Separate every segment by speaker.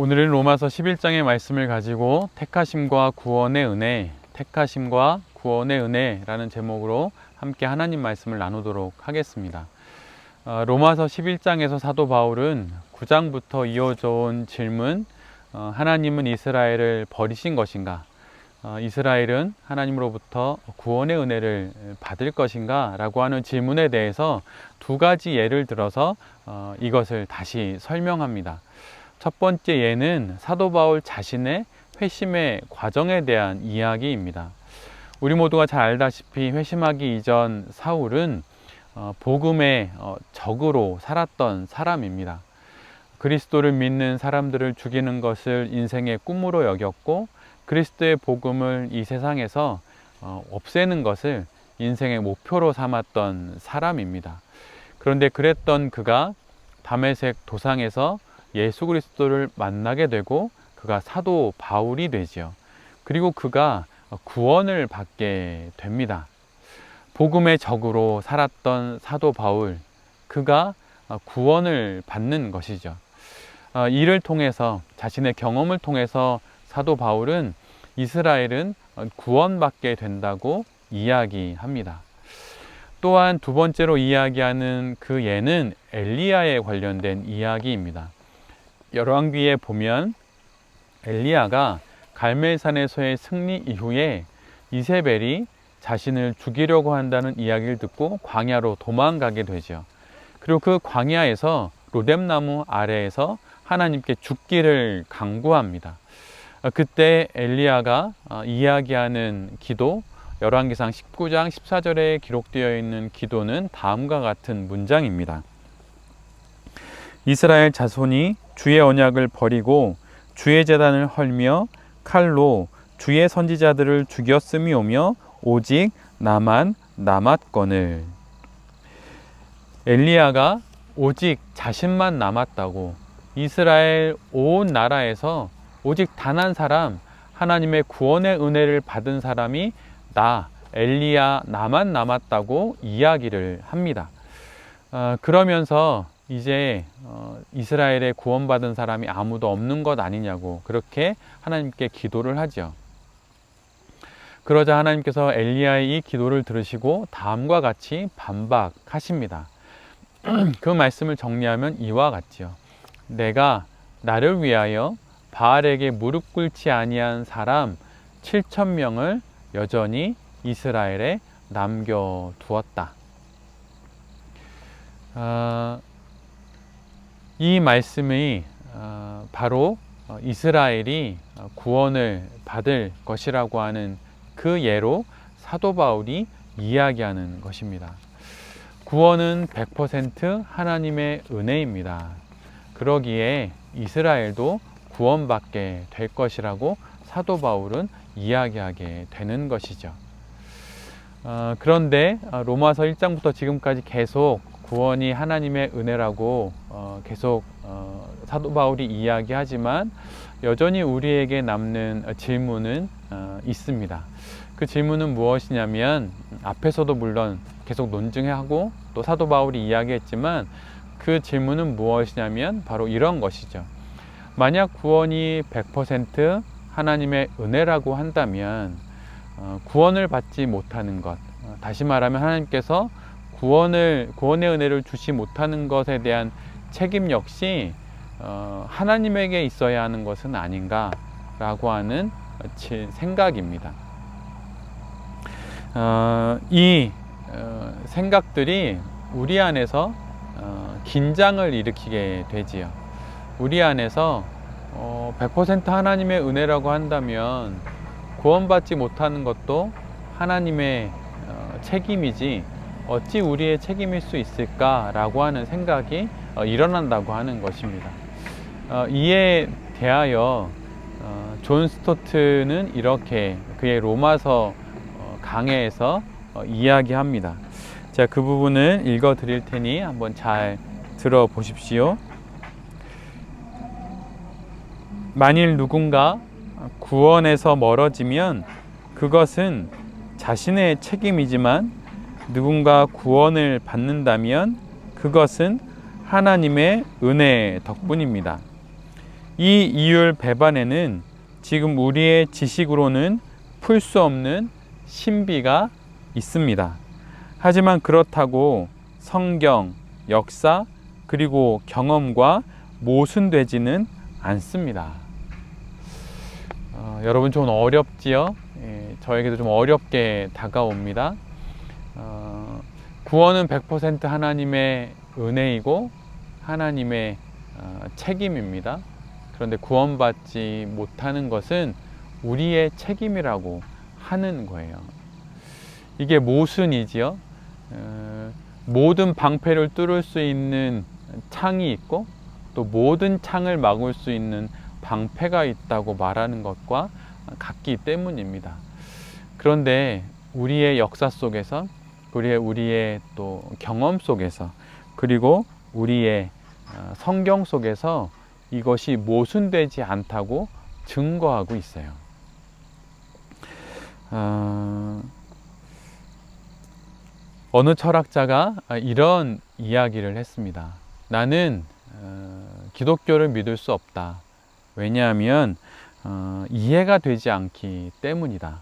Speaker 1: 오늘은 로마서 11장의 말씀을 가지고 택하심과 구원의 은혜, 택하심과 구원의 은혜라는 제목으로 함께 하나님 말씀을 나누도록 하겠습니다. 로마서 11장에서 사도 바울은 9장부터 이어져 온 질문, 하나님은 이스라엘을 버리신 것인가? 이스라엘은 하나님으로부터 구원의 은혜를 받을 것인가? 라고 하는 질문에 대해서 두 가지 예를 들어서 이것을 다시 설명합니다. 첫 번째 예는 사도 바울 자신의 회심의 과정에 대한 이야기입니다. 우리 모두가 잘 알다시피 회심하기 이전 사울은 복음의 적으로 살았던 사람입니다. 그리스도를 믿는 사람들을 죽이는 것을 인생의 꿈으로 여겼고, 그리스도의 복음을 이 세상에서 없애는 것을 인생의 목표로 삼았던 사람입니다. 그런데 그랬던 그가 다메섹 도상에서 예수 그리스도를 만나게 되고 그가 사도 바울이 되지요. 그리고 그가 구원을 받게 됩니다. 복음의 적으로 살았던 사도 바울, 그가 구원을 받는 것이죠. 이를 통해서, 자신의 경험을 통해서 사도 바울은 이스라엘은 구원받게 된다고 이야기합니다. 또한 두 번째로 이야기하는 그 예는 엘리야에 관련된 이야기입니다. 열왕기에 보면 엘리야가 갈멜산에서의 승리 이후에 이세벨이 자신을 죽이려고 한다는 이야기를 듣고 광야로 도망가게 되죠. 그리고 그 광야에서 로뎀나무 아래에서 하나님께 죽기를 간구합니다. 그때 엘리야가 이야기하는 기도, 열왕기상 19장 14절에 기록되어 있는 기도는 다음과 같은 문장입니다. 이스라엘 자손이 주의 언약을 버리고 주의 제단을 헐며 칼로 주의 선지자들을 죽였음이오며 오직 나만 남았거늘. 엘리야가 오직 자신만 남았다고, 이스라엘 온 나라에서 오직 단 한 사람, 하나님의 구원의 은혜를 받은 사람이 나, 엘리야 나만 남았다고 이야기를 합니다. 그러면서 이제 이스라엘에 구원받은 사람이 아무도 없는 것 아니냐고 그렇게 하나님께 기도를 하죠. 그러자 하나님께서 엘리야의 이 기도를 들으시고 다음과 같이 반박하십니다. 그 말씀을 정리하면 이와 같지요. 내가 나를 위하여 바알에게 무릎 꿇지 아니한 사람 7,000명을 여전히 이스라엘에 남겨두었다. 이 말씀이 바로 이스라엘이 구원을 받을 것이라고 하는 그 예로 사도 바울이 이야기하는 것입니다. 구원은 100% 하나님의 은혜입니다. 그러기에 이스라엘도 구원받게 될 것이라고 사도 바울은 이야기하게 되는 것이죠. 그런데 로마서 1장부터 지금까지 계속 구원이 하나님의 은혜라고 계속 사도 바울이 이야기하지만 여전히 우리에게 남는 질문은 있습니다. 그 질문은 무엇이냐면, 앞에서도 물론 계속 논증하고 또 사도 바울이 이야기했지만 그 질문은 무엇이냐면 바로 이런 것이죠. 만약 구원이 100% 하나님의 은혜라고 한다면 구원을 받지 못하는 것, 다시 말하면 하나님께서 구원의 은혜를 주시 못하는 것에 대한 책임 역시 하나님에게 있어야 하는 것은 아닌가라고 하는 생각입니다. 이 생각들이 우리 안에서 긴장을 일으키게 되지요. 우리 안에서 100% 하나님의 은혜라고 한다면 구원받지 못하는 것도 하나님의 책임이지 어찌 우리의 책임일 수 있을까라고 하는 생각이 일어난다고 하는 것입니다. 이에 대하여 존 스토트는 이렇게 그의 로마서 강해에서 이야기합니다. 자, 그 부분을 읽어 드릴 테니 한번 잘 들어보십시오. 만일 누군가 구원에서 멀어지면 그것은 자신의 책임이지만 누군가 구원을 받는다면 그것은 하나님의 은혜 덕분입니다. 이 이율 배반에는 지금 우리의 지식으로는 풀 수 없는 신비가 있습니다. 하지만 그렇다고 성경, 역사, 그리고 경험과 모순되지는 않습니다. 여러분 좀 어렵지요? 저에게도 좀 어렵게 다가옵니다. 구원은 100% 하나님의 은혜이고 하나님의 책임입니다. 그런데 구원받지 못하는 것은 우리의 책임이라고 하는 거예요. 이게 모순이지요. 모든 방패를 뚫을 수 있는 창이 있고 또 모든 창을 막을 수 있는 방패가 있다고 말하는 것과 같기 때문입니다. 그런데 우리의 역사 속에서, 우리의 또 경험 속에서, 그리고 우리의 성경 속에서 이것이 모순되지 않다고 증거하고 있어요. 어느 철학자가 이런 이야기를 했습니다. 나는 기독교를 믿을 수 없다. 왜냐하면 이해가 되지 않기 때문이다.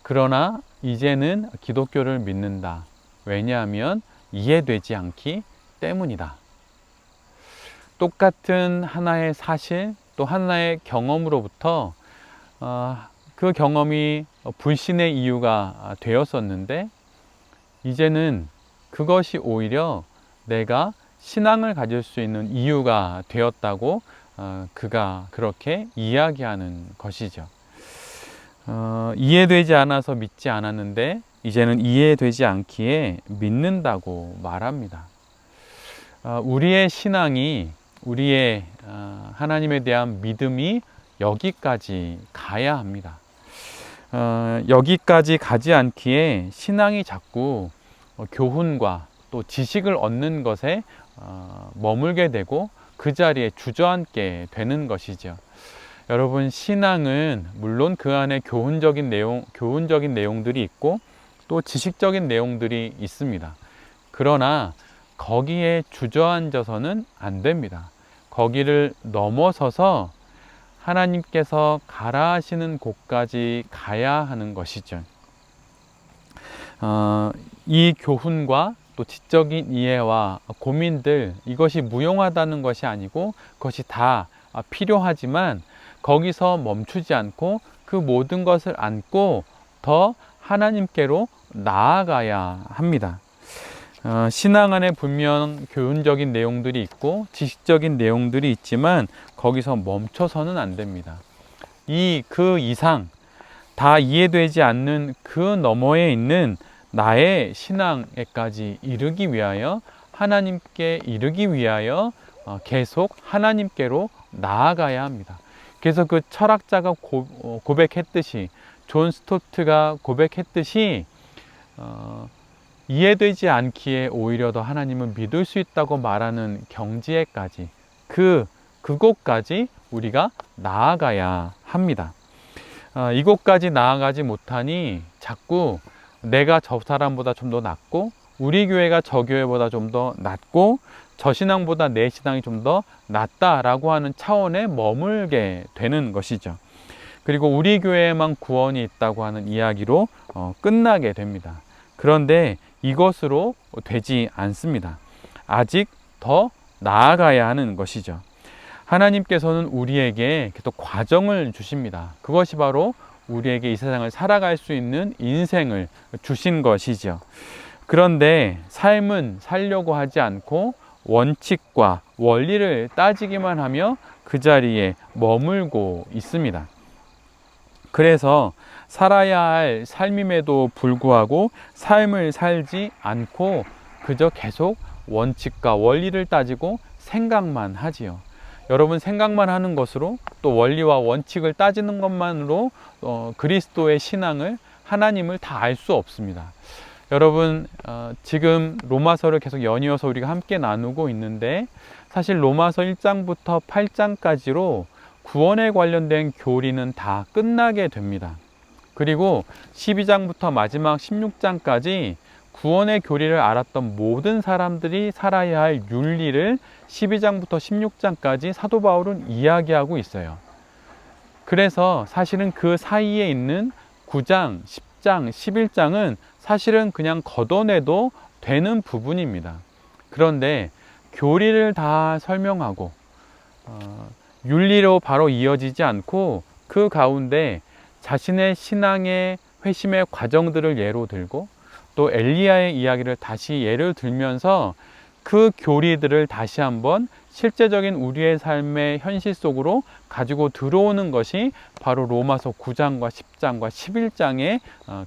Speaker 1: 그러나 이제는 기독교를 믿는다. 왜냐하면 이해되지 않기 때문이다. 똑같은 하나의 사실, 또 하나의 경험으로부터 그 경험이 불신의 이유가 되었었는데 이제는 그것이 오히려 내가 신앙을 가질 수 있는 이유가 되었다고 그가 그렇게 이야기하는 것이죠. 이해되지 않아서 믿지 않았는데 이제는 이해되지 않기에 믿는다고 말합니다. 우리의 신앙이, 우리의 하나님에 대한 믿음이 여기까지 가야 합니다. 여기까지 가지 않기에 신앙이 자꾸 교훈과 또 지식을 얻는 것에 머물게 되고 그 자리에 주저앉게 되는 것이죠. 여러분, 신앙은 물론 그 안에 교훈적인 내용들이 있고 또 지식적인 내용들이 있습니다. 그러나 거기에 주저앉아서는 안 됩니다. 거기를 넘어서서 하나님께서 가라 하시는 곳까지 가야 하는 것이죠. 이 교훈과 또 지적인 이해와 고민들, 이것이 무용하다는 것이 아니고 그것이 다 필요하지만 거기서 멈추지 않고 그 모든 것을 안고 더 하나님께로 나아가야 합니다. 신앙 안에 분명 교훈적인 내용들이 있고 지식적인 내용들이 있지만 거기서 멈춰서는 안 됩니다. 그 이상 다 이해되지 않는 그 너머에 있는 나의 신앙에까지 이르기 위하여, 하나님께 이르기 위하여 계속 하나님께로 나아가야 합니다. 그래서 그 철학자가 고백했듯이, 존 스토트가 고백했듯이 이해되지 않기에 오히려 더 하나님을 믿을 수 있다고 말하는 경지에까지, 그곳까지 우리가 나아가야 합니다. 이곳까지 나아가지 못하니 자꾸 내가 저 사람보다 좀 더 낫고, 우리 교회가 저 교회보다 좀 더 낫고, 저 신앙보다 내 신앙이 좀 더 낫다라고 하는 차원에 머물게 되는 것이죠. 그리고 우리 교회에만 구원이 있다고 하는 이야기로 끝나게 됩니다. 그런데 이것으로 되지 않습니다. 아직 더 나아가야 하는 것이죠. 하나님께서는 우리에게 또 과정을 주십니다. 그것이 바로 우리에게 이 세상을 살아갈 수 있는 인생을 주신 것이죠. 그런데 삶은 살려고 하지 않고 원칙과 원리를 따지기만 하며 그 자리에 머물고 있습니다. 그래서 살아야 할 삶임에도 불구하고 삶을 살지 않고 그저 계속 원칙과 원리를 따지고 생각만 하지요. 여러분, 생각만 하는 것으로, 또 원리와 원칙을 따지는 것만으로 그리스도의 신앙을, 하나님을 다 알 수 없습니다. 여러분, 지금 로마서를 계속 연이어서 우리가 함께 나누고 있는데, 사실 로마서 1장부터 8장까지로 구원에 관련된 교리는 다 끝나게 됩니다. 그리고 12장부터 마지막 16장까지 구원의 교리를 알았던 모든 사람들이 살아야 할 윤리를 12장부터 16장까지 사도 바울은 이야기하고 있어요. 그래서 사실은 그 사이에 있는 9장, 10장, 11장은 사실은 그냥 걷어내도 되는 부분입니다. 그런데 교리를 다 설명하고 윤리로 바로 이어지지 않고 그 가운데 자신의 신앙의 회심의 과정들을 예로 들고 또 엘리야의 이야기를 다시 예를 들면서 그 교리들을 다시 한번 실제적인 우리의 삶의 현실 속으로 가지고 들어오는 것이 바로 로마서 9장과 10장과 11장의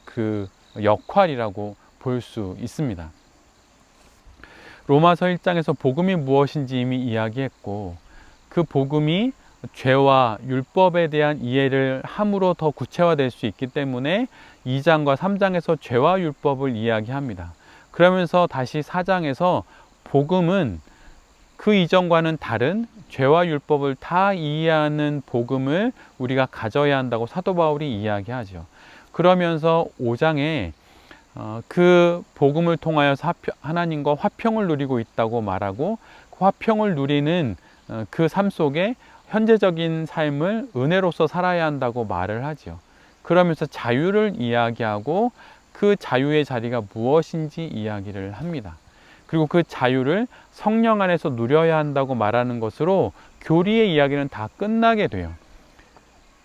Speaker 1: 그 역할이라고 볼 수 있습니다. 로마서 1장에서 복음이 무엇인지 이미 이야기했고, 그 복음이 죄와 율법에 대한 이해를 함으로 더 구체화될 수 있기 때문에 2장과 3장에서 죄와 율법을 이야기합니다. 그러면서 다시 4장에서 복음은 그 이전과는 다른 죄와 율법을 다 이해하는 복음을 우리가 가져야 한다고 사도 바울이 이야기하죠. 그러면서 5장에 그 복음을 통하여서 하나님과 화평을 누리고 있다고 말하고, 그 화평을 누리는 그 삶 속에 현재적인 삶을 은혜로서 살아야 한다고 말을 하죠. 그러면서 자유를 이야기하고 그 자유의 자리가 무엇인지 이야기를 합니다. 그리고 그 자유를 성령 안에서 누려야 한다고 말하는 것으로 교리의 이야기는 다 끝나게 돼요.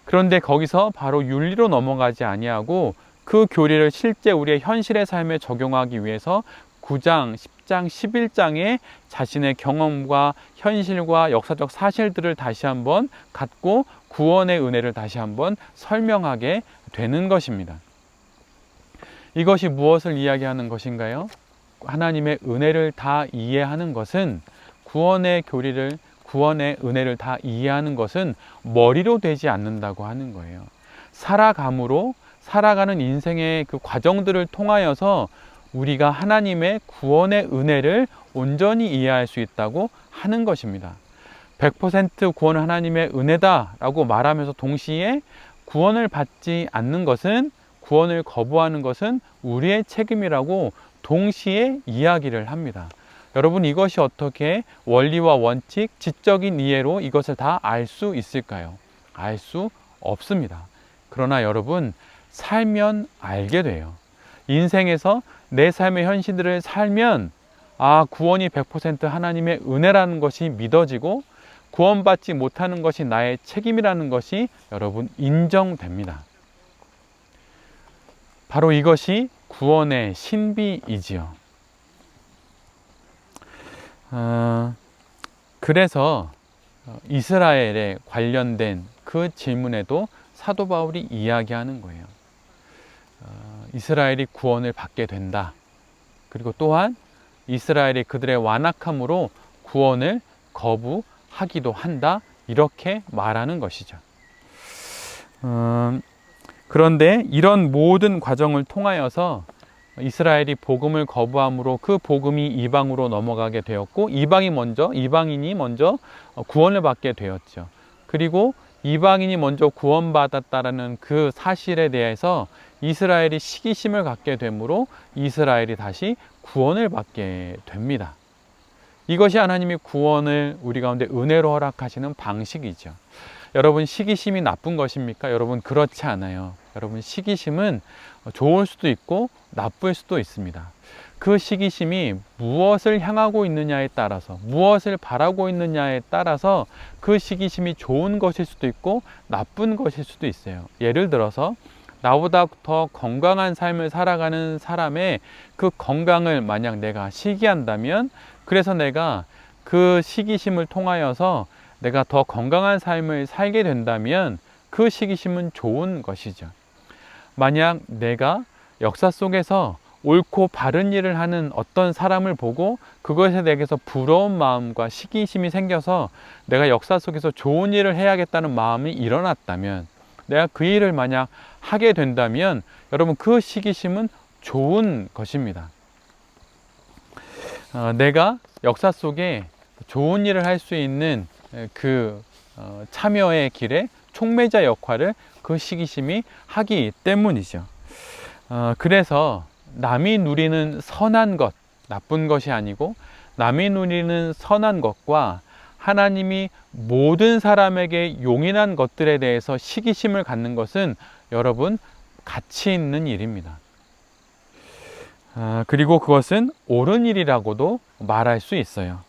Speaker 1: 그런데 거기서 바로 윤리로 넘어가지 아니하고 그 교리를 실제 우리의 현실의 삶에 적용하기 위해서 9장, 10장, 11장에 자신의 경험과 현실과 역사적 사실들을 다시 한번 갖고 구원의 은혜를 다시 한번 설명하게 되는 것입니다. 이것이 무엇을 이야기하는 것인가요? 하나님의 은혜를 다 이해하는 것은, 구원의 교리를, 구원의 은혜를 다 이해하는 것은 머리로 되지 않는다고 하는 거예요. 살아감으로, 살아가는 인생의 그 과정들을 통하여서 우리가 하나님의 구원의 은혜를 온전히 이해할 수 있다고 하는 것입니다. 100% 구원은 하나님의 은혜다라고 말하면서 동시에 구원을 받지 않는 것은, 구원을 거부하는 것은 우리의 책임이라고 동시에 이야기를 합니다. 여러분, 이것이 어떻게 원리와 원칙, 지적인 이해로 이것을 다 알 수 있을까요? 알 수 없습니다. 그러나 여러분, 살면 알게 돼요. 인생에서 내 삶의 현실들을 살면 구원이 100% 하나님의 은혜라는 것이 믿어지고, 구원받지 못하는 것이 나의 책임이라는 것이 여러분 인정됩니다. 바로 이것이 구원의 신비이지요. 그래서 이스라엘에 관련된 그 질문에도 사도 바울이 이야기하는 거예요. 이스라엘이 구원을 받게 된다. 그리고 또한 이스라엘이 그들의 완악함으로 구원을 거부하기도 한다. 이렇게 말하는 것이죠. 그런데 이런 모든 과정을 통하여서 이스라엘이 복음을 거부함으로 그 복음이 이방으로 넘어가게 되었고, 이방인이 먼저 구원을 받게 되었죠. 그리고 이방인이 먼저 구원받았다라는 그 사실에 대해서 이스라엘이 시기심을 갖게 되므로 이스라엘이 다시 구원을 받게 됩니다. 이것이 하나님이 구원을 우리 가운데 은혜로 허락하시는 방식이죠. 여러분, 시기심이 나쁜 것입니까? 여러분, 그렇지 않아요. 여러분, 시기심은 좋을 수도 있고 나쁠 수도 있습니다. 그 시기심이 무엇을 향하고 있느냐에 따라서, 무엇을 바라고 있느냐에 따라서 그 시기심이 좋은 것일 수도 있고 나쁜 것일 수도 있어요. 예를 들어서 나보다 더 건강한 삶을 살아가는 사람의 그 건강을 만약 내가 시기한다면, 그래서 내가 그 시기심을 통하여서 내가 더 건강한 삶을 살게 된다면 그 시기심은 좋은 것이죠. 만약 내가 역사 속에서 옳고 바른 일을 하는 어떤 사람을 보고 그것에 대해서 부러운 마음과 시기심이 생겨서 내가 역사 속에서 좋은 일을 해야겠다는 마음이 일어났다면, 내가 그 일을 만약 하게 된다면 여러분, 그 시기심은 좋은 것입니다. 내가 역사 속에 좋은 일을 할 수 있는 그 참여의 길에 촉매자 역할을 그 시기심이 하기 때문이죠. 그래서 남이 누리는 선한 것, 나쁜 것이 아니고 남이 누리는 선한 것과 하나님이 모든 사람에게 용인한 것들에 대해서 시기심을 갖는 것은 여러분 가치 있는 일입니다. 그리고 그것은 옳은 일이라고도 말할 수 있어요.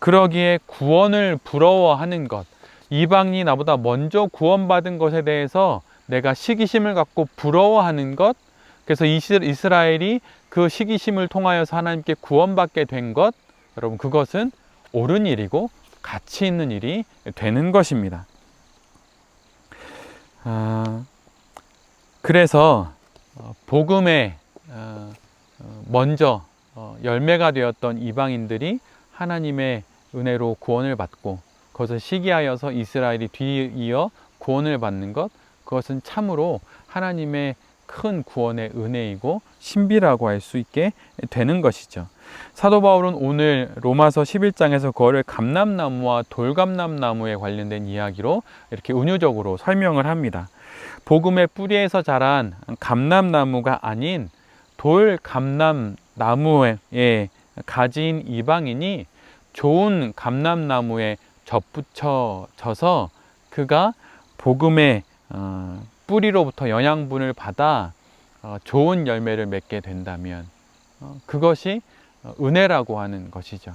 Speaker 1: 그러기에 구원을 부러워하는 것, 이방인이 나보다 먼저 구원받은 것에 대해서 내가 시기심을 갖고 부러워하는 것, 그래서 이스라엘이 그 시기심을 통하여서 하나님께 구원받게 된 것, 여러분 그것은 옳은 일이고 가치 있는 일이 되는 것입니다. 그래서 복음에 먼저 열매가 되었던 이방인들이 하나님의 은혜로 구원을 받고 그것을 시기하여서 이스라엘이 뒤이어 구원을 받는 것, 그것은 참으로 하나님의 큰 구원의 은혜이고 신비라고 할 수 있게 되는 것이죠. 사도 바울은 오늘 로마서 11장에서 그거를 감람나무와 돌감람나무에 관련된 이야기로 이렇게 은유적으로 설명을 합니다. 복음의 뿌리에서 자란 감람나무가 아닌 돌감람나무에 가지인 이방인이 좋은 감람나무에 접붙여져서 그가 복음의 뿌리로부터 영양분을 받아 좋은 열매를 맺게 된다면 그것이 은혜라고 하는 것이죠.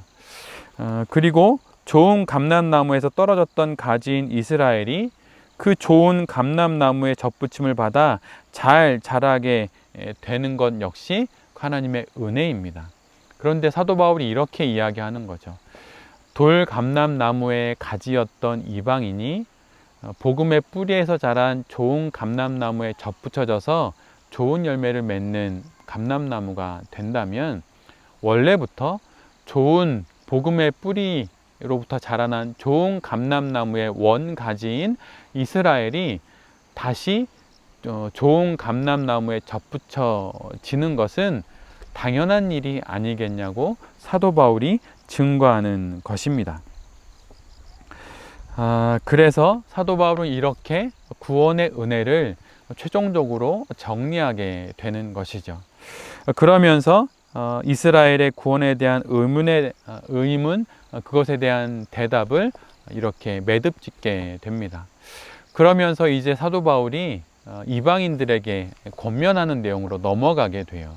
Speaker 1: 그리고 좋은 감람나무에서 떨어졌던 가지인 이스라엘이 그 좋은 감람나무에 접붙임을 받아 잘 자라게 되는 것 역시 하나님의 은혜입니다. 그런데 사도 바울이 이렇게 이야기하는 거죠. 돌감람나무의 가지였던 이방인이 복음의 뿌리에서 자란 좋은 감람나무에 접붙여져서 좋은 열매를 맺는 감람나무가 된다면 원래부터 좋은 복음의 뿌리로부터 자라난 좋은 감람나무의 원가지인 이스라엘이 다시 좋은 감람나무에 접붙여지는 것은 당연한 일이 아니겠냐고 사도 바울이 증거하는 것입니다. 그래서 사도 바울은 이렇게 구원의 은혜를 최종적으로 정리하게 되는 것이죠. 그러면서 이스라엘의 구원에 대한 의문, 그것에 대한 대답을 이렇게 매듭 짓게 됩니다. 그러면서 이제 사도 바울이 이방인들에게 권면하는 내용으로 넘어가게 돼요.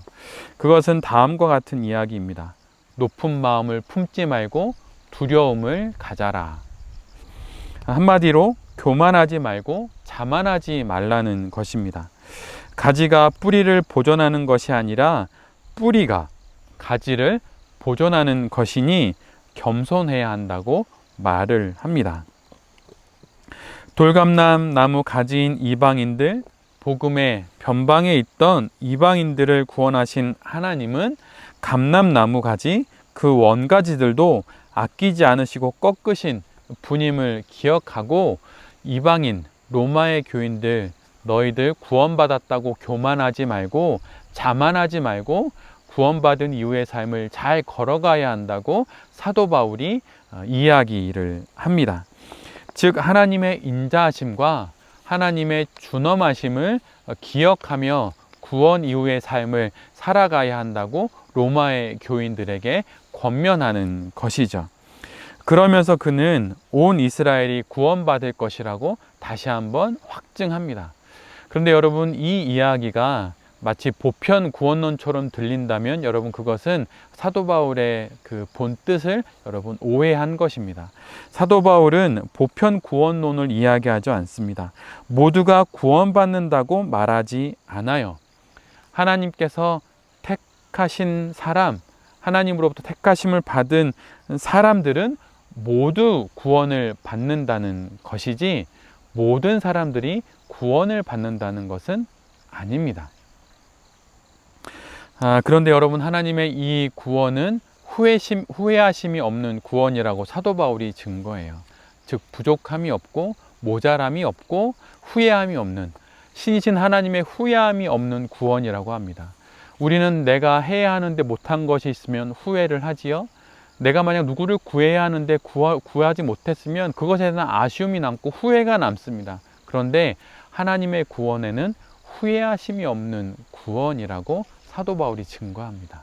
Speaker 1: 그것은 다음과 같은 이야기입니다. 높은 마음을 품지 말고 두려움을 가져라. 한마디로 교만하지 말고 자만하지 말라는 것입니다. 가지가 뿌리를 보존하는 것이 아니라 뿌리가 가지를 보존하는 것이니 겸손해야 한다고 말을 합니다. 돌감람 나무 가지인 이방인들, 복음의 변방에 있던 이방인들을 구원하신 하나님은 감람나무 가지, 그 원가지들도 아끼지 않으시고 꺾으신 분임을 기억하고 이방인, 로마의 교인들, 너희들 구원받았다고 교만하지 말고 자만하지 말고 구원받은 이후의 삶을 잘 걸어가야 한다고 사도 바울이 이야기를 합니다. 즉 하나님의 인자하심과 하나님의 준엄하심을 기억하며 구원 이후의 삶을 살아가야 한다고 로마의 교인들에게 권면하는 것이죠. 그러면서 그는 온 이스라엘이 구원받을 것이라고 다시 한번 확증합니다. 그런데 여러분, 이 이야기가 마치 보편 구원론처럼 들린다면 여러분 그것은 사도 바울의 그 본뜻을 여러분 오해한 것입니다. 사도 바울은 보편 구원론을 이야기하지 않습니다. 모두가 구원받는다고 말하지 않아요. 하나님께서 택하신 사람, 하나님으로부터 택하심을 받은 사람들은 모두 구원을 받는다는 것이지 모든 사람들이 구원을 받는다는 것은 아닙니다. 그런데 여러분, 하나님의 이 구원은 후회하심이 없는 구원이라고 사도 바울이 증거해요. 즉 부족함이 없고 모자람이 없고 후회함이 없는, 신이신 하나님의 후회함이 없는 구원이라고 합니다. 우리는 내가 해야 하는데 못한 것이 있으면 후회를 하지요. 내가 만약 누구를 구해야 하는데 구하지 못했으면 그것에 대한 아쉬움이 남고 후회가 남습니다. 그런데 하나님의 구원에는 후회하심이 없는 구원이라고 사도 바울이 증거합니다.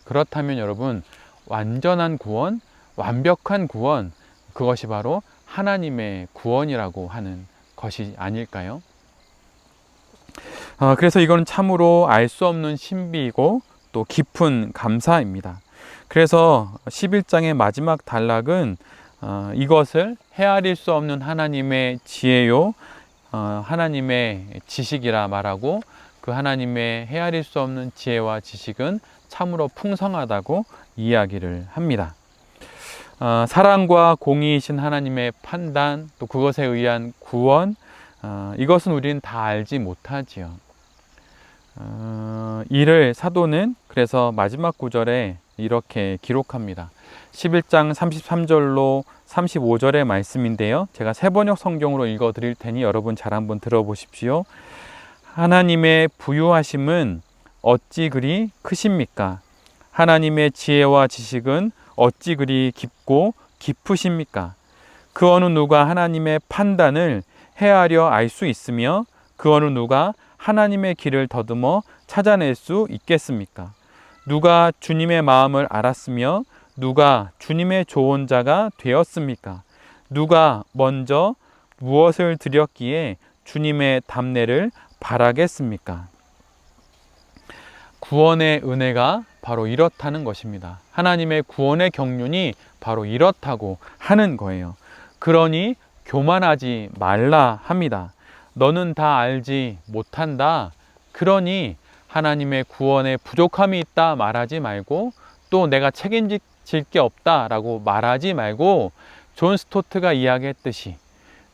Speaker 1: 그렇다면 여러분, 완전한 구원, 완벽한 구원, 그것이 바로 하나님의 구원이라고 하는 것이 아닐까요? 그래서 이건 참으로 알 수 없는 신비이고 또 깊은 감사입니다. 그래서 11장의 마지막 단락은 이것을 헤아릴 수 없는 하나님의 지혜요, 하나님의 지식이라 말하고, 그 하나님의 헤아릴 수 없는 지혜와 지식은 참으로 풍성하다고 이야기를 합니다. 사랑과 공의이신 하나님의 판단, 또 그것에 의한 구원, 이것은 우리는 다 알지 못하지요. 이를 사도는 그래서 마지막 구절에 이렇게 기록합니다. 11장 33절로 35절의 말씀인데요. 제가 세번역 성경으로 읽어 드릴 테니 여러분 잘 한번 들어보십시오. 하나님의 부유하심은 어찌 그리 크십니까? 하나님의 지혜와 지식은 어찌 그리 깊고 깊으십니까? 그 어느 누가 하나님의 판단을 헤아려 알 수 있으며 그 어느 누가 하나님의 길을 더듬어 찾아낼 수 있겠습니까? 누가 주님의 마음을 알았으며 누가 주님의 조언자가 되었습니까? 누가 먼저 무엇을 드렸기에 주님의 답례를 바라겠습니까? 구원의 은혜가 바로 이렇다는 것입니다. 하나님의 구원의 경륜이 바로 이렇다고 하는 거예요. 그러니 교만하지 말라 합니다. 너는 다 알지 못한다. 그러니 하나님의 구원에 부족함이 있다 말하지 말고, 또 내가 책임질 게 없다라고 말하지 말고, 존 스토트가 이야기했듯이,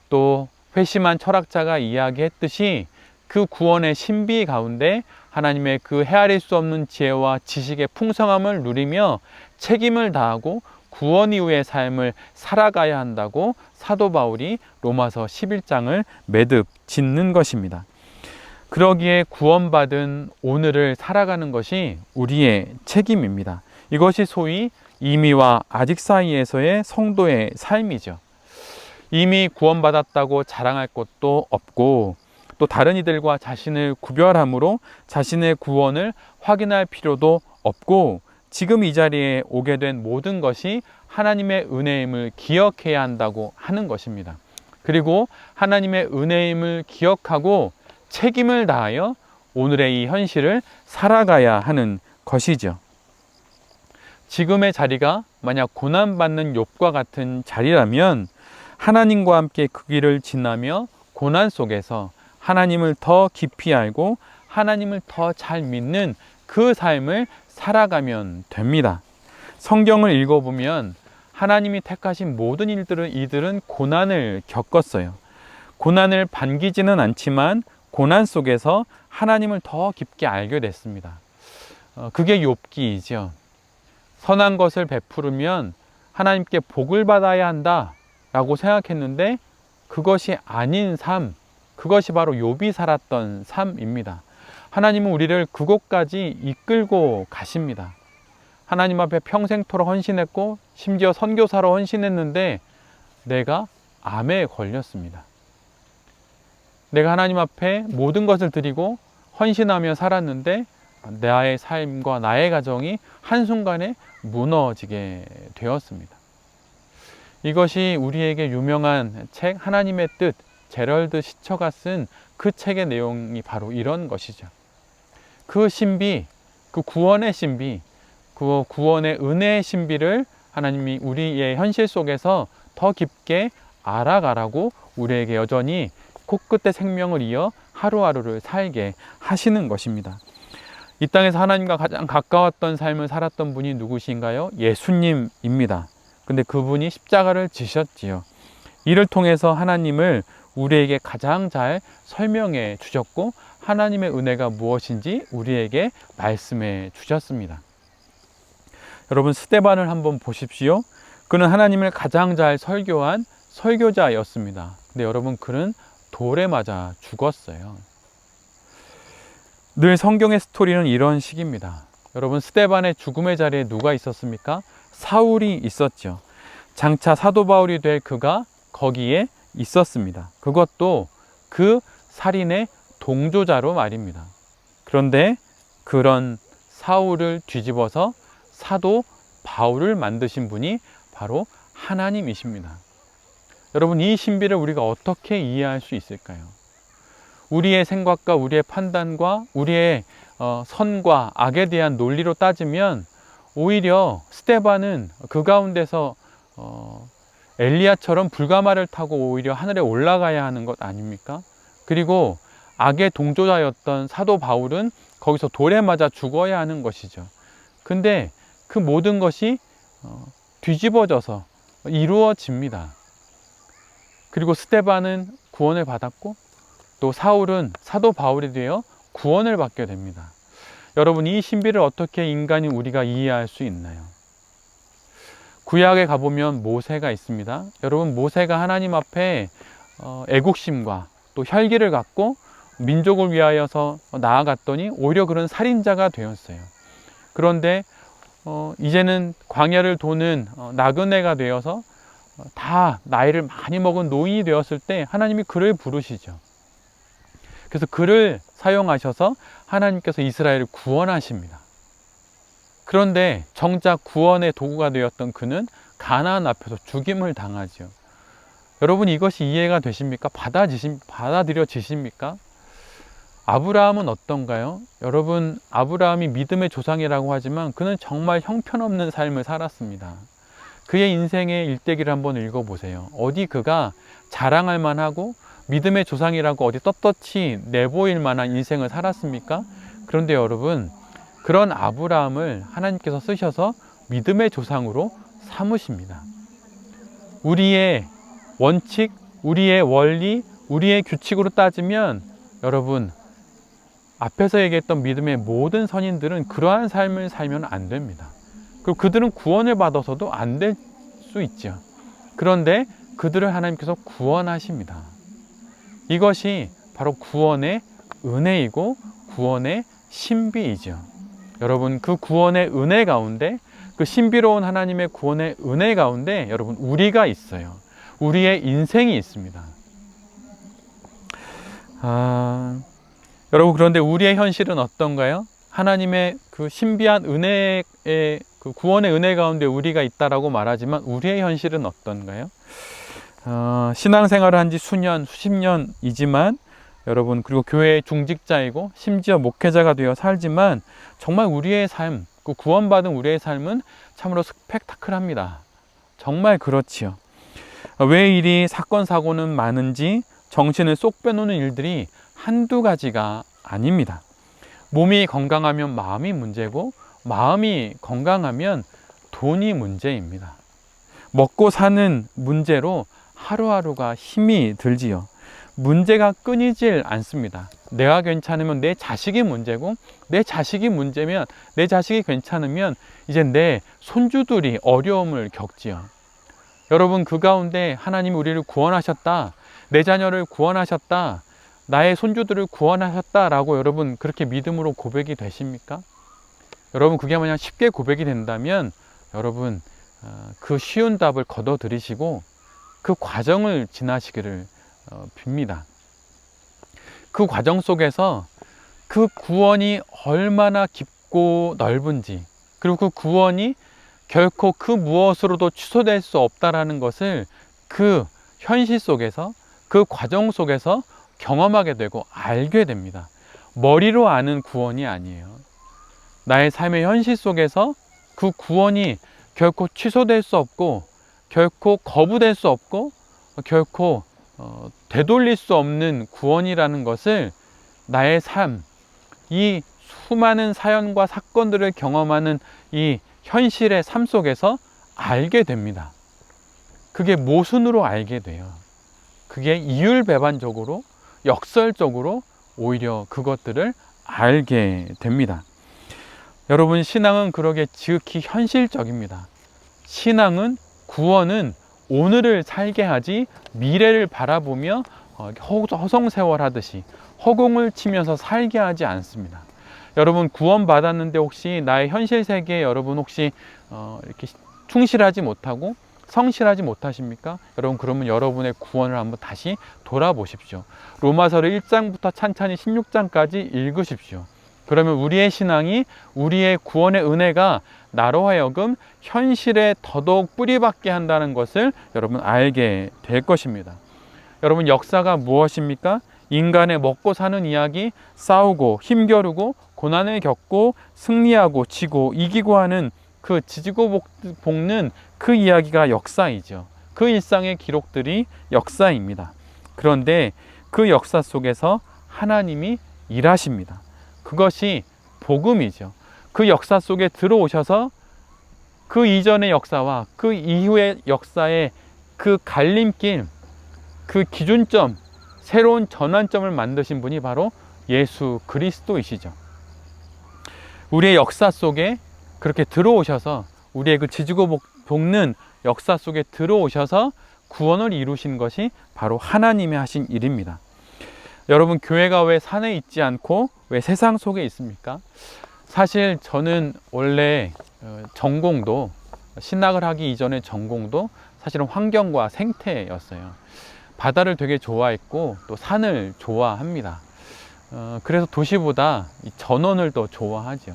Speaker 1: 또 회심한 철학자가 이야기했듯이, 그 구원의 신비 가운데 하나님의 그 헤아릴 수 없는 지혜와 지식의 풍성함을 누리며 책임을 다하고 구원 이후의 삶을 살아가야 한다고 사도 바울이 로마서 11장을 매듭 짓는 것입니다. 그러기에 구원받은 오늘을 살아가는 것이 우리의 책임입니다. 이것이 소위 이미와 아직 사이에서의 성도의 삶이죠. 이미 구원받았다고 자랑할 것도 없고, 또 다른 이들과 자신을 구별함으로 자신의 구원을 확인할 필요도 없고, 지금 이 자리에 오게 된 모든 것이 하나님의 은혜임을 기억해야 한다고 하는 것입니다. 그리고 하나님의 은혜임을 기억하고 책임을 다하여 오늘의 이 현실을 살아가야 하는 것이죠. 지금의 자리가 만약 고난받는 욥과 같은 자리라면 하나님과 함께 그 길을 지나며 고난 속에서 하나님을 더 깊이 알고 하나님을 더 잘 믿는 그 삶을 살아가면 됩니다. 성경을 읽어보면 하나님이 택하신 모든 이들은 고난을 겪었어요. 고난을 반기지는 않지만 고난 속에서 하나님을 더 깊게 알게 됐습니다. 그게 욥기이죠. 선한 것을 베푸르면 하나님께 복을 받아야 한다라고 생각했는데 그것이 아닌 삶, 그것이 바로 욥이 살았던 삶입니다. 하나님은 우리를 그곳까지 이끌고 가십니다. 하나님 앞에 평생토록 헌신했고 심지어 선교사로 헌신했는데 내가 암에 걸렸습니다. 내가 하나님 앞에 모든 것을 드리고 헌신하며 살았는데 나의 삶과 나의 가정이 한순간에 무너지게 되었습니다. 이것이 우리에게 유명한 책 하나님의 뜻, 제럴드 시처가 쓴 그 책의 내용이 바로 이런 것이죠. 그 신비, 그 구원의 신비, 그 구원의 은혜의 신비를 하나님이 우리의 현실 속에서 더 깊게 알아가라고 우리에게 여전히 코끝에 생명을 이어 하루하루를 살게 하시는 것입니다. 이 땅에서 하나님과 가장 가까웠던 삶을 살았던 분이 누구신가요? 예수님입니다. 근데 그분이 십자가를 지셨지요. 이를 통해서 하나님을 우리에게 가장 잘 설명해 주셨고 하나님의 은혜가 무엇인지 우리에게 말씀해 주셨습니다. 여러분, 스데반을 한번 보십시오. 그는 하나님을 가장 잘 설교한 설교자였습니다. 근데 여러분, 그는 돌에 맞아 죽었어요. 늘 성경의 스토리는 이런 식입니다. 여러분, 스데반의 죽음의 자리에 누가 있었습니까? 사울이 있었죠. 장차 사도 바울이 될 그가 거기에 있었습니다. 그것도 그 살인의 동조자로 말입니다. 그런데 그런 사울을 뒤집어서 사도 바울을 만드신 분이 바로 하나님이십니다. 여러분, 이 신비를 우리가 어떻게 이해할 수 있을까요? 우리의 생각과 우리의 판단과 우리의 선과 악에 대한 논리로 따지면 오히려 스데반은 그 가운데서 엘리야처럼 불가마를 타고 오히려 하늘에 올라가야 하는 것 아닙니까? 그리고 악의 동조자였던 사도 바울은 거기서 돌에 맞아 죽어야 하는 것이죠. 근데 그 모든 것이 뒤집어져서 이루어집니다. 그리고 스데반은 구원을 받았고 또 사울은 사도 바울이 되어 구원을 받게 됩니다. 여러분, 이 신비를 어떻게 인간이 우리가 이해할 수 있나요? 구약에 가보면 모세가 있습니다. 여러분, 모세가 하나님 앞에 애국심과 또 혈기를 갖고 민족을 위하여서 나아갔더니 오히려 그런 살인자가 되었어요. 그런데 이제는 광야를 도는 나그네가 되어서 다 나이를 많이 먹은 노인이 되었을 때 하나님이 그를 부르시죠. 그래서 그를 사용하셔서 하나님께서 이스라엘을 구원하십니다. 그런데 정작 구원의 도구가 되었던 그는 가나안 앞에서 죽임을 당하죠. 여러분, 이것이 이해가 되십니까? 받아들여지십니까? 아브라함은 어떤가요? 여러분, 아브라함이 믿음의 조상이라고 하지만 그는 정말 형편없는 삶을 살았습니다. 그의 인생의 일대기를 한번 읽어보세요. 어디 그가 자랑할 만하고 믿음의 조상이라고 어디 떳떳이 내보일 만한 인생을 살았습니까? 그런데 여러분, 그런 아브라함을 하나님께서 쓰셔서 믿음의 조상으로 삼으십니다. 우리의 원칙, 우리의 원리, 우리의 규칙으로 따지면 여러분, 앞에서 얘기했던 믿음의 모든 선인들은 그러한 삶을 살면 안 됩니다. 그리고 그들은 구원을 받아서도 안 될 수 있죠. 그런데 그들을 하나님께서 구원하십니다. 이것이 바로 구원의 은혜이고 구원의 신비이죠. 여러분, 그 구원의 은혜 가운데, 그 신비로운 하나님의 구원의 은혜 가운데 여러분, 우리가 있어요. 우리의 인생이 있습니다. 여러분, 그런데 우리의 현실은 어떤가요? 하나님의 그 신비한 은혜의 그 구원의 은혜 가운데 우리가 있다라고 말하지만 우리의 현실은 어떤가요? 신앙생활을 한 지 수년, 수십 년이지만 여러분, 그리고 교회의 중직자이고 심지어 목회자가 되어 살지만 정말 우리의 삶, 그 구원받은 우리의 삶은 참으로 스펙타클합니다. 정말 그렇지요. 왜 이리 사건 사고는 많은지 정신을 쏙 빼놓는 일들이 한두 가지가 아닙니다. 몸이 건강하면 마음이 문제고 마음이 건강하면 돈이 문제입니다. 먹고 사는 문제로 하루하루가 힘이 들지요. 문제가 끊이질 않습니다. 내가 괜찮으면 내 자식이 문제고, 내 자식이 문제면, 내 자식이 괜찮으면 이제 내 손주들이 어려움을 겪지요. 여러분, 그 가운데 하나님이 우리를 구원하셨다, 내 자녀를 구원하셨다, 나의 손주들을 구원하셨다라고 여러분 그렇게 믿음으로 고백이 되십니까? 여러분, 그게 만약 쉽게 고백이 된다면 여러분 그 쉬운 답을 거둬들이시고 그 과정을 지나시기를 빕니다. 그 과정 속에서 그 구원이 얼마나 깊고 넓은지, 그리고 그 구원이 결코 그 무엇으로도 취소될 수 없다라는 것을 그 현실 속에서, 그 과정 속에서 경험하게 되고 알게 됩니다. 머리로 아는 구원이 아니에요. 나의 삶의 현실 속에서 그 구원이 결코 취소될 수 없고, 결코 거부될 수 없고, 결코 되돌릴 수 없는 구원이라는 것을 나의 삶, 이 수많은 사연과 사건들을 경험하는 이 현실의 삶 속에서 알게 됩니다. 그게 모순으로 알게 돼요. 그게 이율배반적으로, 역설적으로 오히려 그것들을 알게 됩니다. 여러분, 신앙은 그러게 지극히 현실적입니다. 신앙은, 구원은 오늘을 살게 하지 미래를 바라보며 허송세월하듯이 허공을 치면서 살게 하지 않습니다. 여러분, 구원 받았는데 혹시 나의 현실 세계에 여러분 혹시 이렇게 충실하지 못하고 성실하지 못하십니까? 여러분, 그러면 여러분의 구원을 한번 다시 돌아보십시오. 로마서를 1장부터 찬찬히 16장까지 읽으십시오. 그러면 우리의 신앙이, 우리의 구원의 은혜가 나로 하여금 현실에 더더욱 뿌리박게 한다는 것을 여러분 알게 될 것입니다. 여러분, 역사가 무엇입니까? 인간의 먹고 사는 이야기, 싸우고 힘겨루고 고난을 겪고 승리하고 지고 이기고 하는 그 지지고 볶는 그 이야기가 역사이죠. 그 일상의 기록들이 역사입니다. 그런데 그 역사 속에서 하나님이 일하십니다. 그것이 복음이죠. 그 역사 속에 들어오셔서 그 이전의 역사와 그 이후의 역사의 그 갈림길, 그 기준점, 새로운 전환점을 만드신 분이 바로 예수 그리스도이시죠. 우리의 역사 속에 그렇게 들어오셔서, 우리의 그 지지고 볶는 역사 속에 들어오셔서 구원을 이루신 것이 바로 하나님이 하신 일입니다. 여러분, 교회가 왜 산에 있지 않고 왜 세상 속에 있습니까? 사실 저는 원래 전공도, 신학을 하기 이전의 전공도 사실은 환경과 생태였어요. 바다를 되게 좋아했고 또 산을 좋아합니다. 그래서 도시보다 전원을 더 좋아하죠.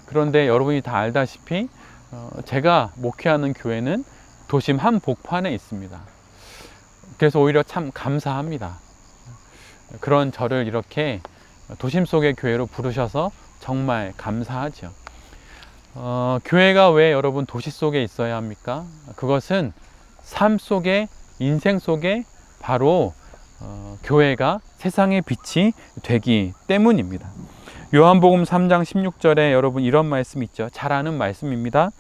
Speaker 1: 그런데 여러분이 다 알다시피 제가 목회하는 교회는 도심 한복판에 있습니다. 그래서 오히려 참 감사합니다. 그런 저를 이렇게 도심 속의 교회로 부르셔서 정말 감사하죠. 교회가 왜 여러분 도시 속에 있어야 합니까? 그것은 삶 속에, 인생 속에 바로 교회가 세상의 빛이 되기 때문입니다. 요한복음 3장 16절에 여러분 이런 말씀 있죠. 잘 아는 말씀입니다.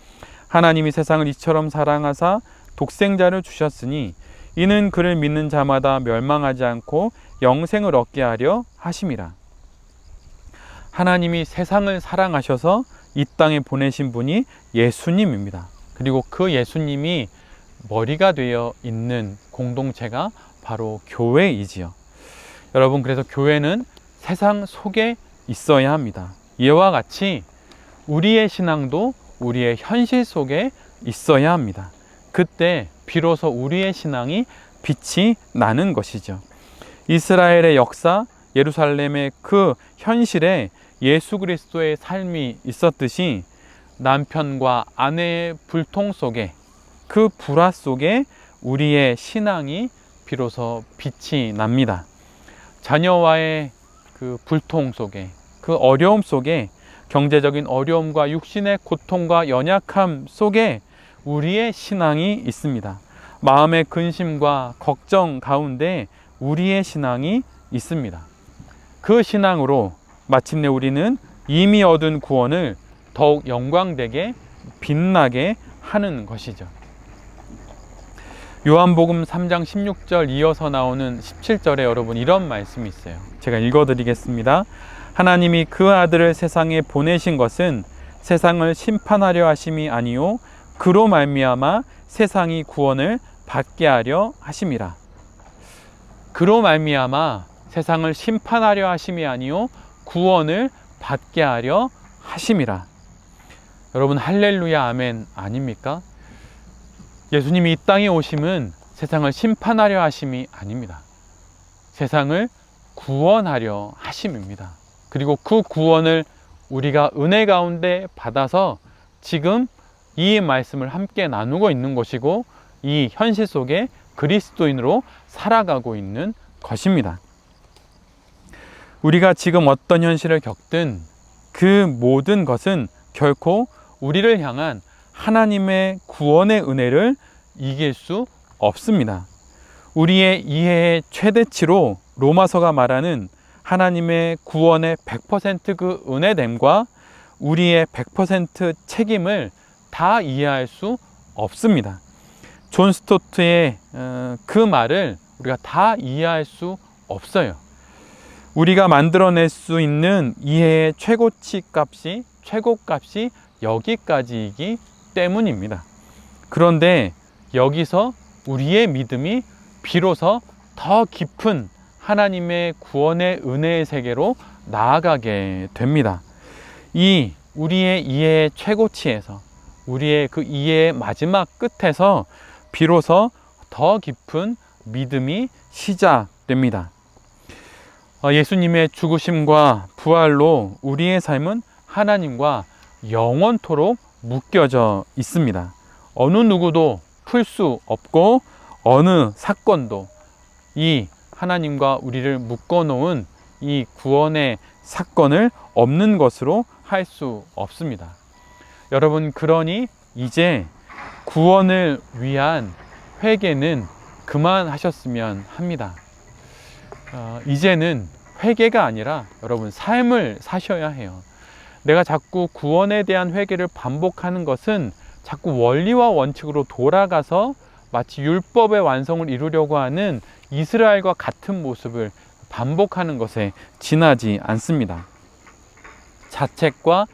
Speaker 1: 하나님이 세상을 이처럼 사랑하사 독생자를 주셨으니 이는 그를 믿는 자마다 멸망하지 않고 영생을 얻게 하려 하심이라. 하나님이 세상을 사랑하셔서 이 땅에 보내신 분이 예수님입니다. 그리고 그 예수님이 머리가 되어 있는 공동체가 바로 교회이지요. 여러분, 그래서 교회는 세상 속에 있어야 합니다. 이와 같이 우리의 신앙도 우리의 현실 속에 있어야 합니다. 그때 비로소 우리의 신앙이 빛이 나는 것이죠. 이스라엘의 역사, 예루살렘의 그 현실에 예수 그리스도의 삶이 있었듯이 남편과 아내의 불통 속에, 그 불화 속에 우리의 신앙이 비로소 빛이 납니다. 자녀와의 그 불통 속에, 그 어려움 속에, 경제적인 어려움과 육신의 고통과 연약함 속에 우리의 신앙이 있습니다. 마음의 근심과 걱정 가운데 우리의 신앙이 있습니다. 그 신앙으로 마침내 우리는 이미 얻은 구원을 더욱 영광되게 빛나게 하는 것이죠. 요한복음 3장 16절 이어서 나오는 17절에 여러분 이런 말씀이 있어요. 제가 읽어드리겠습니다. 하나님이 그 아들을 세상에 보내신 것은 세상을 심판하려 하심이 아니요 그로 말미암아 세상이 구원을 받게 하려 하심이라. 그로 말미암아 세상을 심판하려 하심이 아니요 구원을 받게 하려 하심이라. 여러분, 할렐루야 아멘 아닙니까? 예수님이 이 땅에 오심은 세상을 심판하려 하심이 아닙니다. 세상을 구원하려 하심입니다. 그리고 그 구원을 우리가 은혜 가운데 받아서 지금 이 말씀을 함께 나누고 있는 것이고 이 현실 속에 그리스도인으로 살아가고 있는 것입니다. 우리가 지금 어떤 현실을 겪든 그 모든 것은 결코 우리를 향한 하나님의 구원의 은혜를 이길 수 없습니다. 우리의 이해의 최대치로 로마서가 말하는 하나님의 구원의 100% 그 은혜됨과 우리의 100% 책임을 다 이해할 수 없습니다. 존 스토트의 그 말을 우리가 다 이해할 수 없어요. 우리가 만들어낼 수 있는 이해의 최고치 값이, 최고값이 여기까지이기 때문입니다. 그런데 여기서 우리의 믿음이 비로소 더 깊은 하나님의 구원의 은혜의 세계로 나아가게 됩니다. 이 우리의 이해의 최고치에서, 우리의 그 이해의 마지막 끝에서 비로소 더 깊은 믿음이 시작됩니다. 예수님의 죽으심과 부활로 우리의 삶은 하나님과 영원토록 묶여져 있습니다. 어느 누구도 풀 수 없고 어느 사건도 이 하나님과 우리를 묶어놓은 이 구원의 사건을 없는 것으로 할 수 없습니다. 여러분, 그러니 이제 구원을 위한 회개는 그만하셨으면 합니다. 이제는 회개가 아니라 여러분 삶을 사셔야 해요. 내가 자꾸 구원에 대한 회개를 반복하는 것은 자꾸 원리와 원칙으로 돌아가서 마치 율법의 완성을 이루려고 하는 이스라엘과 같은 모습을 반복하는 것에 지나지 않습니다. 자책과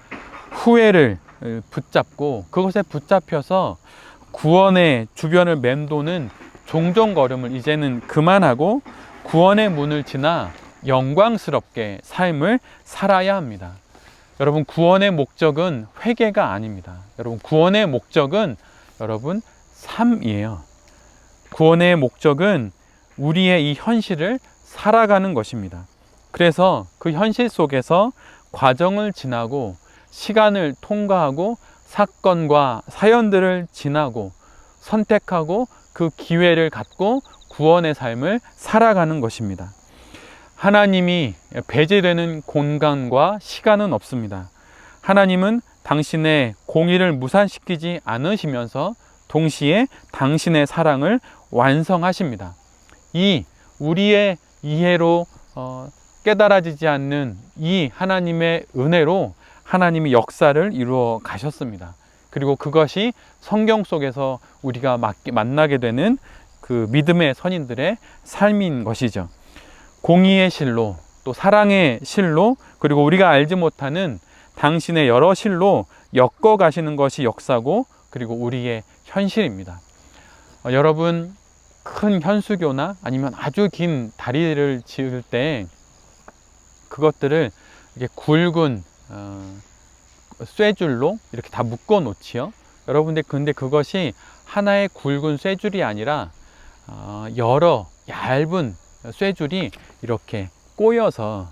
Speaker 1: 후회를 붙잡고 그것에 붙잡혀서 구원의 주변을 맴도는 종종걸음을 이제는 그만하고 구원의 문을 지나 영광스럽게 삶을 살아야 합니다. 여러분, 구원의 목적은 회개가 아닙니다. 여러분, 구원의 목적은 여러분 삶이에요. 구원의 목적은 우리의 이 현실을 살아가는 것입니다. 그래서 그 현실 속에서 과정을 지나고 시간을 통과하고 사건과 사연들을 지나고 선택하고 그 기회를 갖고 구원의 삶을 살아가는 것입니다. 하나님이 배제되는 공간과 시간은 없습니다. 하나님은 당신의 공의를 무산시키지 않으시면서 동시에 당신의 사랑을 완성하십니다. 이 우리의 이해로 깨달아지지 않는 이 하나님의 은혜로 하나님이 역사를 이루어 가셨습니다. 그리고 그것이 성경 속에서 우리가 만나게 되는 그 믿음의 선인들의 삶인 것이죠. 공의의 실로, 또 사랑의 실로, 그리고 우리가 알지 못하는 당신의 여러 실로 엮어 가시는 것이 역사고, 그리고 우리의 현실입니다. 여러분, 큰 현수교나 아니면 아주 긴 다리를 지을 때 그것들을 이렇게 굵은 쇠줄로 이렇게 다 묶어 놓지요. 여러분들, 근데 그것이 하나의 굵은 쇠줄이 아니라 여러 얇은 쇠줄이 이렇게 꼬여서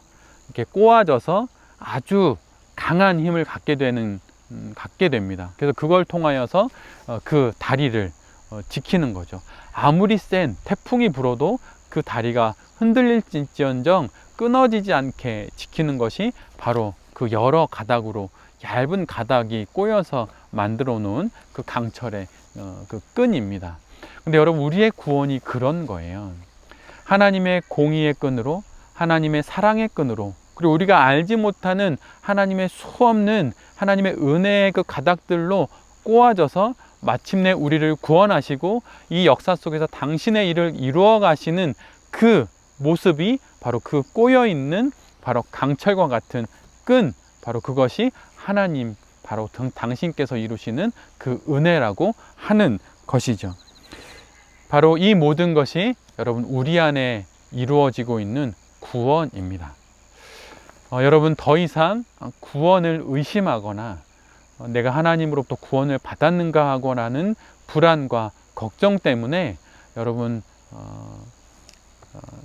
Speaker 1: 이렇게 꼬아져서 아주 강한 힘을 갖게 됩니다. 그래서 그걸 통하여서 그 다리를 지키는 거죠. 아무리 센 태풍이 불어도 그 다리가 흔들릴지언정 끊어지지 않게 지키는 것이 바로 그 여러 가닥으로 얇은 가닥이 꼬여서 만들어 놓은 그 강철의 그 끈입니다. 근데 여러분, 우리의 구원이 그런 거예요. 하나님의 공의의 끈으로, 하나님의 사랑의 끈으로, 그리고 우리가 알지 못하는 하나님의 수없는 하나님의 은혜의 그 가닥들로 꼬아져서 마침내 우리를 구원하시고 이 역사 속에서 당신의 일을 이루어 가시는 그 모습이 바로 그 꼬여 있는 바로 강철과 같은 끈, 바로 그것이 하나님, 바로 당신께서 이루시는 그 은혜라고 하는 것이죠. 바로 이 모든 것이 여러분 우리 안에 이루어지고 있는 구원입니다. 여러분, 더 이상 구원을 의심하거나 내가 하나님으로부터 구원을 받았는가 하거나는 불안과 걱정 때문에 여러분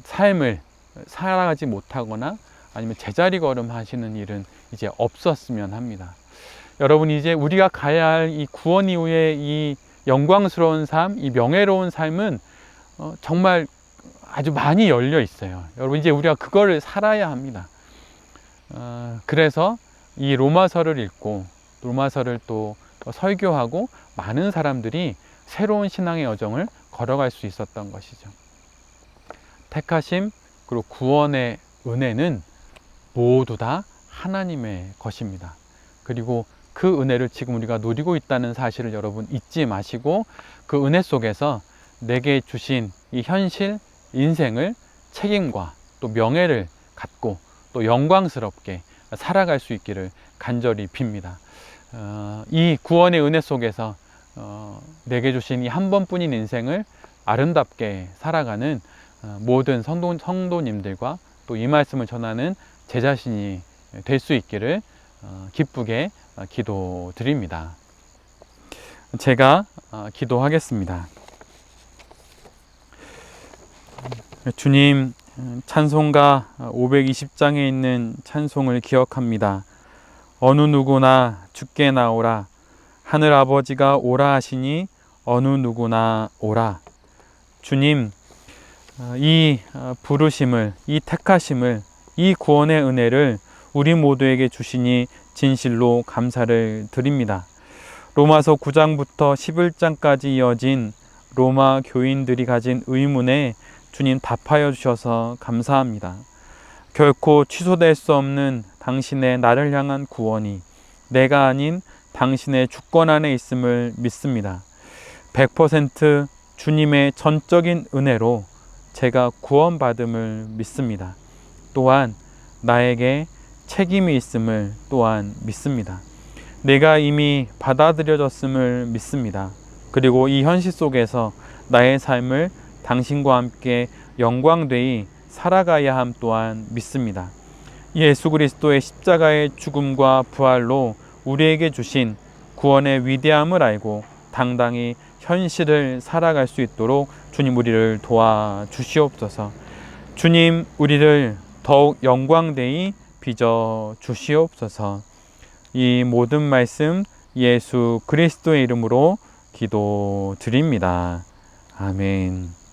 Speaker 1: 삶을 살아가지 못하거나 아니면 제자리 걸음 하시는 일은 이제 없었으면 합니다. 여러분, 이제 우리가 가야 할 이 구원 이후의 이 영광스러운 삶, 이 명예로운 삶은 정말 아주 많이 열려 있어요. 여러분, 이제 우리가 그거를 살아야 합니다. 그래서 이 로마서를 읽고 로마서를 또 설교하고 많은 사람들이 새로운 신앙의 여정을 걸어갈 수 있었던 것이죠. 택하심, 그리고 구원의 은혜는 모두 다 하나님의 것입니다. 그리고 그 은혜를 지금 우리가 누리고 있다는 사실을 여러분 잊지 마시고 그 은혜 속에서 내게 주신 이 현실, 인생을 책임과 또 명예를 갖고 또 영광스럽게 살아갈 수 있기를 간절히 빕니다. 이 구원의 은혜 속에서 내게 주신 이 한 번뿐인 인생을 아름답게 살아가는 모든 성도님들과 또 이 말씀을 전하는 제 자신이 될 수 있기를 기쁘게 기도드립니다. 제가 기도하겠습니다. 주님, 찬송가 520장에 있는 찬송을 기억합니다. 어느 누구나 주께 나오라. 하늘 아버지가 오라 하시니 어느 누구나 오라. 주님, 이 부르심을, 이 택하심을, 이 구원의 은혜를 우리 모두에게 주시니 진실로 감사를 드립니다. 로마서 9장부터 11장까지 이어진 로마 교인들이 가진 의문에 주님 답하여 주셔서 감사합니다. 결코 취소될 수 없는 당신의 나를 향한 구원이 내가 아닌 당신의 주권 안에 있음을 믿습니다. 100% 주님의 전적인 은혜로 제가 구원받음을 믿습니다. 또한 나에게 책임이 있음을 또한 믿습니다. 내가 이미 받아들여졌음을 믿습니다. 그리고 이 현실 속에서 나의 삶을 당신과 함께 영광되이 살아가야 함 또한 믿습니다. 예수 그리스도의 십자가의 죽음과 부활로 우리에게 주신 구원의 위대함을 알고 당당히 현실을 살아갈 수 있도록 주님 우리를 도와주시옵소서. 주님 우리를 더욱 영광되이 빚어 주시옵소서. 이 모든 말씀 예수 그리스도의 이름으로 기도드립니다. 아멘.